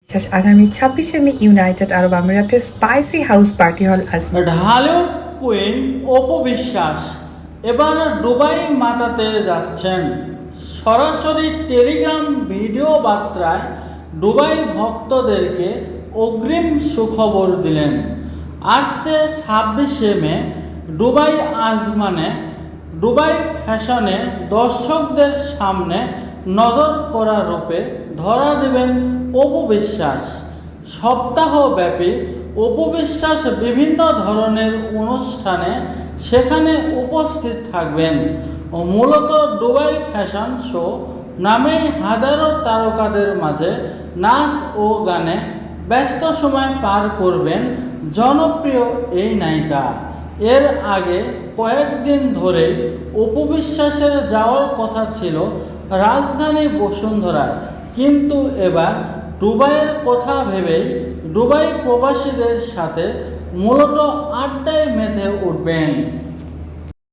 আগামী 26শে মে ইউনাইটেড আরব আমিরাতের spicy house party হল ঢালিউড কুইন অপু বিশ্বাস এবার দুবাই মাতাতে যাচ্ছেন। সরাসরি টেলিগ্রাম ভিডিও বার্তায় দুবাই ভক্তদেরকে অগ্রিম সুখবর দিলেন। আসছে 26শে মে দুবাই আজমানে দুবাই ফ্যাশনে দর্শকদের সামনে নজর করা রূপে ধরা দেবেন অপু বিশ্বাস। সপ্তাহব্যাপী অপু বিশ্বাস বিভিন্ন ধরনের অনুষ্ঠানে সেখানে উপস্থিত থাকবেন ও মূলত দুবাই ফ্যাশন শো নামেই হাজারো তারকাদের মাঝে নাচ ও গানে ব্যস্ত সময় পার করবেন জনপ্রিয় এই নায়িকা। এর আগে কয়েকদিন ধরেই অপু বিশ্বাসের যাওয়ার কথা ছিল রাজধানী বসুন্ধরায়, কিন্তু এবার দুবাইয়ের কথা ভেবেই দুবাই প্রবাসীদের সাথে মূলত আড্ডায় মেতে উঠবেন।